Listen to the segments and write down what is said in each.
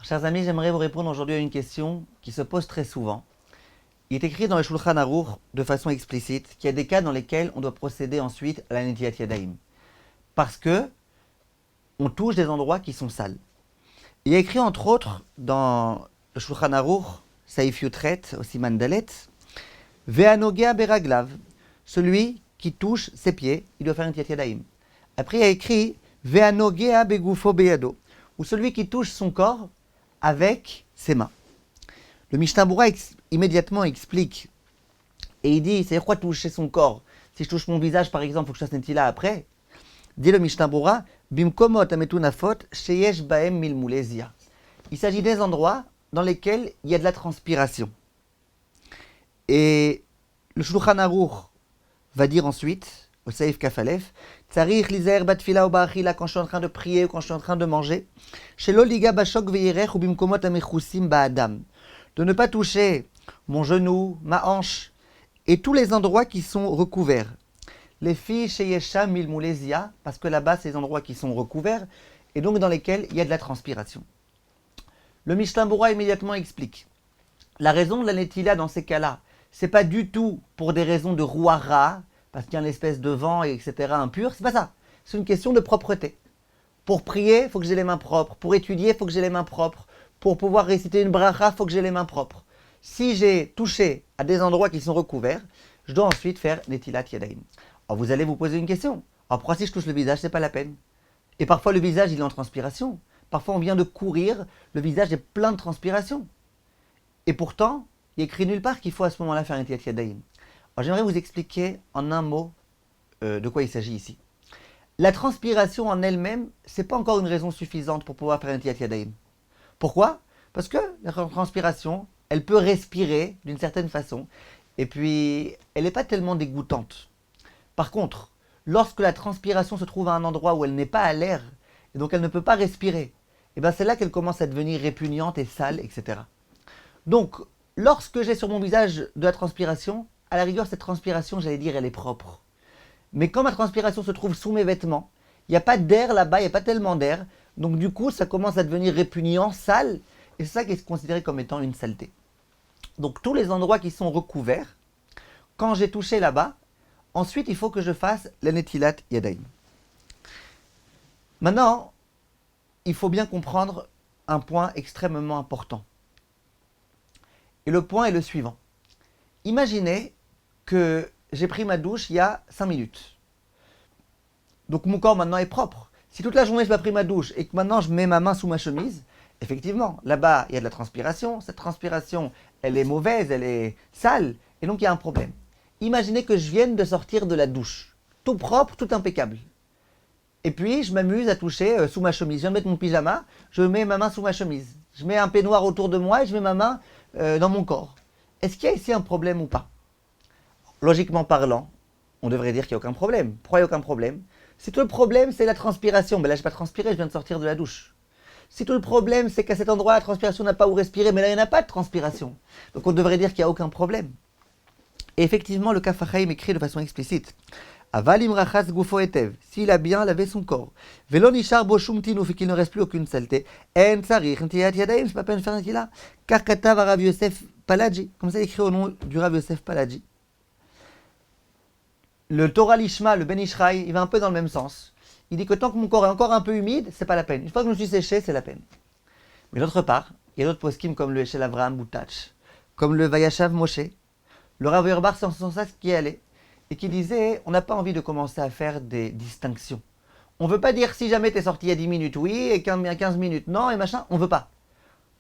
Chers amis, j'aimerais vous répondre aujourd'hui à une question qui se pose très souvent. Il est écrit dans le Shulchan Aruch de façon explicite qu'il y a des cas dans lesquels on doit procéder ensuite à la Netilat Yadayim. Parce que on touche des endroits qui sont sales. Il y a écrit entre autres dans le Shulchan Aruch, Saïf Yutret, au Siman Dalet, Ve'anogea beraglav, celui qui touche ses pieds, il doit faire une Netilat Yadayim. Après il y a écrit Ve'anogea begufo beyado, ou celui qui touche son corps avec ses mains. Le Mishnah Berurah immédiatement explique et il dit, c'est quoi toucher son corps? Si je touche mon visage par exemple, il faut que je fasse Netila après. Dit le Mishnah Berurah, Bimkomot ametunafot sheyesh baem milmulezia. Il s'agit des endroits dans lesquels il y a de la transpiration. Et le Shulchan Aruch va dire ensuite, au Saïf Kafalef, Tsarich lizer batfila ou ba'achila, quand je suis en train de prier ou quand je suis en train de manger, shelo liga bashok ve'yerech ou bimkomot amechusim ba'adam, de ne pas toucher mon genou, ma hanche et tous les endroits qui sont recouverts. Les filles chez Yesha milmulezia, parce que là-bas c'est les endroits qui sont recouverts et donc dans lesquels il y a de la transpiration. Le Mishnah Berurah immédiatement explique la raison de la netila dans ces cas-là, c'est pas du tout pour des raisons de rouara, parce qu'il y a une espèce de vent, etc. impur, c'est pas ça. C'est une question de propreté. Pour prier, il faut que j'ai les mains propres. Pour étudier, il faut que j'ai les mains propres. Pour pouvoir réciter une bracha, il faut que j'ai les mains propres. Si j'ai touché à des endroits qui sont recouverts, je dois ensuite faire netilat yadayim. Alors vous allez vous poser une question. Alors pourquoi si je touche le visage, c'est pas la peine? Et parfois le visage, il est en transpiration. Parfois on vient de courir, le visage est plein de transpiration. Et pourtant, il est écrit nulle part qu'il faut à ce moment-là faire netilat yadayim. Alors j'aimerais vous expliquer en un mot de quoi il s'agit ici. La transpiration en elle-même, c'est pas encore une raison suffisante pour pouvoir faire netilat yadayim. Pourquoi? Parce que la transpiration, elle peut respirer d'une certaine façon, et puis elle n'est pas tellement dégoûtante. Par contre, lorsque la transpiration se trouve à un endroit où elle n'est pas à l'air, et donc elle ne peut pas respirer, et bien c'est là qu'elle commence à devenir répugnante et sale, etc. Donc, lorsque j'ai sur mon visage de la transpiration, à la rigueur, cette transpiration, j'allais dire, elle est propre. Mais quand ma transpiration se trouve sous mes vêtements, il n'y a pas d'air là-bas, il n'y a pas tellement d'air, donc du coup, ça commence à devenir répugnant, sale, et c'est ça qui est considéré comme étant une saleté. Donc tous les endroits qui sont recouverts, quand j'ai touché là-bas, ensuite il faut que je fasse la netilat yadayim. Maintenant, il faut bien comprendre un point extrêmement important. Et le point est le suivant. Imaginez que j'ai pris ma douche il y a 5 minutes. Donc mon corps maintenant est propre. Si toute la journée je n'ai pas pris ma douche et que maintenant je mets ma main sous ma chemise, effectivement, là-bas il y a de la transpiration. Cette transpiration, elle est mauvaise, elle est sale, et donc il y a un problème. Imaginez que je vienne de sortir de la douche, tout propre, tout impeccable. Et puis je m'amuse à toucher sous ma chemise. Je viens de mettre mon pyjama, je mets ma main sous ma chemise. Je mets un peignoir autour de moi et je mets ma main dans mon corps. Est-ce qu'il y a ici un problème ou pas? Logiquement parlant, on devrait dire qu'il n'y a aucun problème. Pourquoi il n'y a aucun problème? Si tout le problème c'est la transpiration, mais là je n'ai pas transpiré, je viens de sortir de la douche. Si tout le problème c'est qu'à cet endroit la transpiration n'a pas où respirer, mais là il n'y en a pas de transpiration. Donc on devrait dire qu'il n'y a aucun problème. Et effectivement, le Kaf HaChaim écrit de façon explicite. Avalim rachas gufo etev, s'il a bien lavé son corps. Velo nishar bo shum tinuf, et qu'il ne reste plus aucune saleté. En tsarich netilat yadayim, c'est pas peine de faire netilat. Car katav Rav Yosef Paladji, comme ça écrit au nom du Rav Yosef Paladji. Le Torah Lishma, le Ben Ishraï, il va un peu dans le même sens. Il dit que tant que mon corps est encore un peu humide, c'est pas la peine. Une fois que je me suis séché, c'est la peine. Mais d'autre part, il y a d'autres poskim comme le Eshel Avraham Boutach, comme le Vayashav Moshe, le Rav Auerbach, c'est en ce sens qui est allé, et qui disait, on n'a pas envie de commencer à faire des distinctions. On ne veut pas dire si jamais tu es sorti il y a 10 minutes, oui, et 15 minutes, non, et machin, on ne veut pas.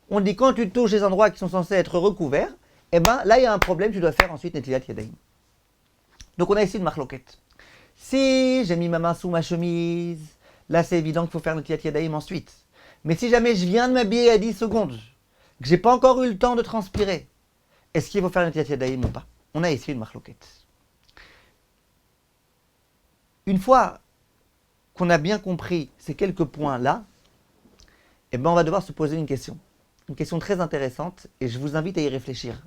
On dit quand tu touches les endroits qui sont censés être recouverts, eh ben là il y a un problème, tu dois faire ensuite netilat yadayim. Donc on a ici une marloquette. Si j'ai mis ma main sous ma chemise, là c'est évident qu'il faut faire netilat yadayim ensuite. Mais si jamais je viens de m'habiller à 10 secondes, que j'ai pas encore eu le temps de transpirer, est-ce qu'il faut faire netilat yadayim ou pas? On a ici une marloquette. Une fois qu'on a bien compris ces quelques points-là, eh ben on va devoir se poser une question très intéressante, et je vous invite à y réfléchir.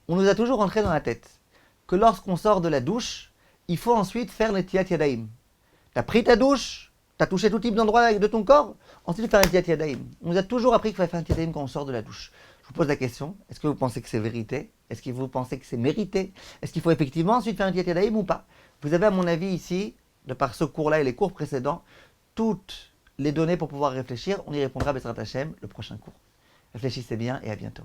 On nous a toujours rentré dans la tête que lorsqu'on sort de la douche, il faut ensuite faire netilat yadayim. Tu as pris ta douche, tu as touché tout type d'endroit de ton corps, Ensuite, faire un Netilat Yadayim. On nous a toujours appris qu'il fallait faire un Netilat Yadayim quand on sort de la douche. Je vous pose la question, est-ce que vous pensez que c'est vérité? Est-ce que vous pensez que c'est mérité? Est-ce qu'il faut effectivement ensuite faire un Netilat Yadayim ou pas? Vous avez à mon avis ici, de par ce cours-là et les cours précédents, toutes les données pour pouvoir réfléchir. On y répondra à Bezrat Hashem, le prochain cours. Réfléchissez bien et à bientôt.